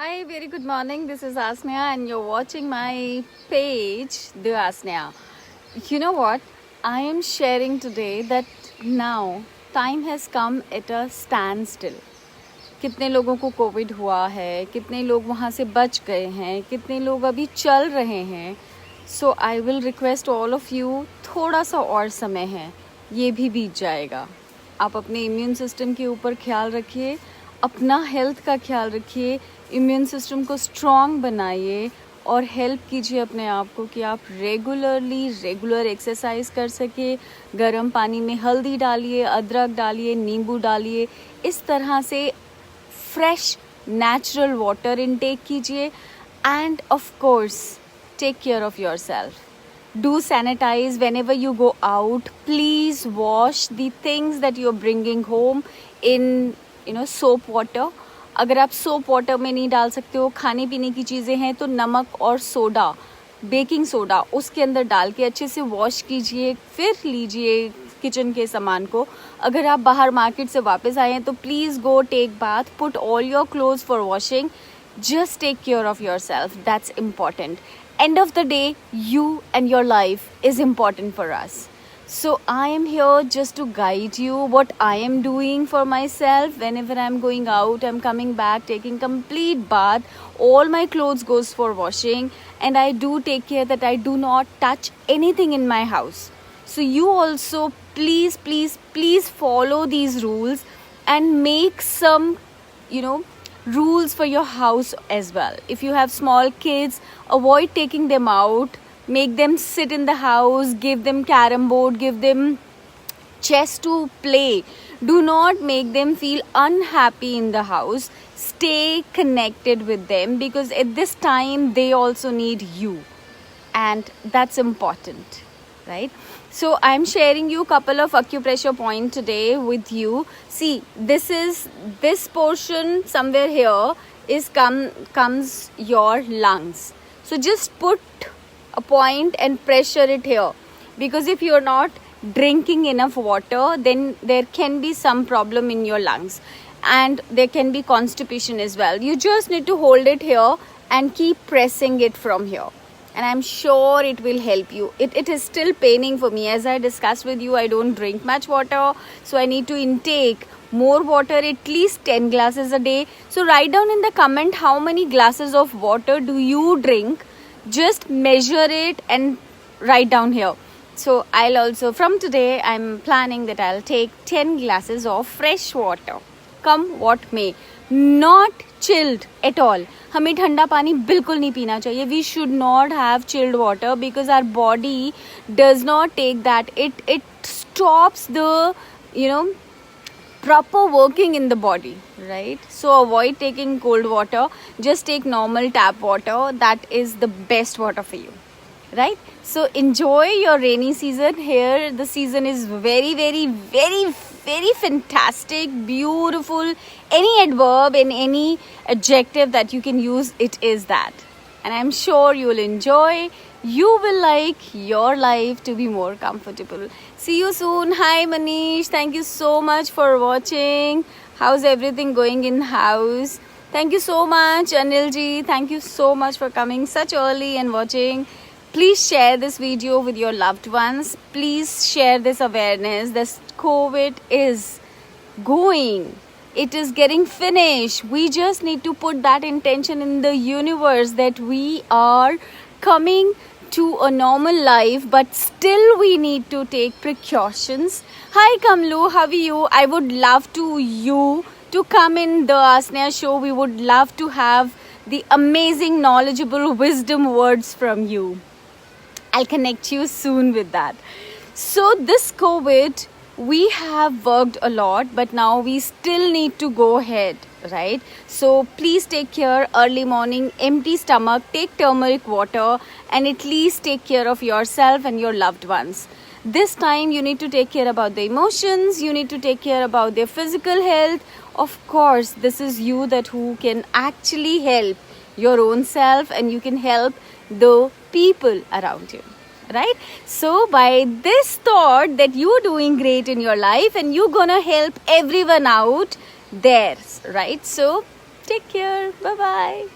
Hi, very good morning. This is Asneha, and you're watching my page, The Asneha. You know what? I am sharing today that now time has come at a standstill. कितने लोगों को Covid हुआ है, कितने लोग वहाँ से बच गए हैं, कितने लोग अभी चल रहे हैं. So I will request all of you, थोड़ा सा और समय है, ये भी बीत जाएगा. आप अपने इम्यून सिस्टम के ऊपर ख्याल रखिए, अपना हेल्थ का ख्याल रखिए, इम्यून सिस्टम को स्ट्रॉन्ग बनाइए और हेल्प कीजिए अपने आप को कि आप रेगुलर एक्सरसाइज कर सके. गर्म पानी में हल्दी डालिए, अदरक डालिए, नींबू डालिए, इस तरह से फ्रेश नेचुरल वाटर इनटेक कीजिए. And of course take care of yourself. Do sanitize whenever you go out. Please wash the things that you're bringing home in soap water. अगर आप सोप वाटर में नहीं डाल सकते हो, खाने पीने की चीज़ें हैं तो नमक और सोडा, बेकिंग सोडा उसके अंदर डाल के अच्छे से वॉश कीजिए, फिर लीजिए किचन के सामान को. अगर आप बाहर मार्केट से वापस आए हैं तो please go take bath, put all your clothes for washing. Just take care of yourself. That's important. End of the day, you and your life is important for us. So I am here just to guide you what I am doing for myself. Whenever I'm going out, I'm coming back, taking complete bath. All my clothes goes for washing, and I do take care that I do not touch anything in my house. So you also please follow these rules and make some, rules for your house as well. If you have small kids, avoid taking them out. Make them sit in the house, give them carom board, give them chess to play. Do not make them feel unhappy in the house. Stay connected with them because at this time they also need you, and that's important, right? So I'm sharing you a couple of acupressure points today with you. See, this portion somewhere here is comes your lungs. So just put a point and pressure it here, because if you're not drinking enough water, then there can be some problem in your lungs and there can be constipation as well. You just need to hold it here and keep pressing it from here, and I'm sure it will help you. It is still paining for me. As I discussed with you, I don't drink much water, so I need to intake more water, at least 10 glasses a day. So write down in the comment how many glasses of water do you drink. Just measure it and write down here. So I'll also, from today, I'm planning that I'll take 10 glasses of fresh water, come what may. Not chilled at all. हमें ठंडा पानी बिल्कुल नहीं पीना चाहिए. We should not have chilled water because our body does not take that. It stops the proper working in the body, right? So avoid taking cold water. Just take normal tap water. That is the best water for you, right? So enjoy your rainy season. Here the season is very, very, very, very fantastic, beautiful. Any adverb and any adjective that you can use, it is that. And I'm sure you will enjoy. You will like your life to be more comfortable. See you soon. Hi Manish, thank you so much for watching. How's everything going in house? Thank you so much Anil ji. Thank you so much for coming such early and watching. Please share this video with your loved ones. Please share this awareness. This COVID is going. It is getting finished. We just need to put that intention in the universe that we are coming to a normal life, but still we need to take precautions. Hi Kamlu, how are you? I would love you to come in the Asneha show. We would love to have the amazing, knowledgeable wisdom words from you. I'll connect you soon with that. So this COVID, we have worked a lot, but now we still need to go ahead, right? So please take care. Early morning, empty stomach, take turmeric water, and at least take care of yourself and your loved ones. This time you need to take care about the emotions, you need to take care about their physical health. Of course, this is you that who can actually help your own self, and you can help the people around you, right? So by this thought that you're doing great in your life and you're gonna help everyone out there, right? So Take care. Bye bye.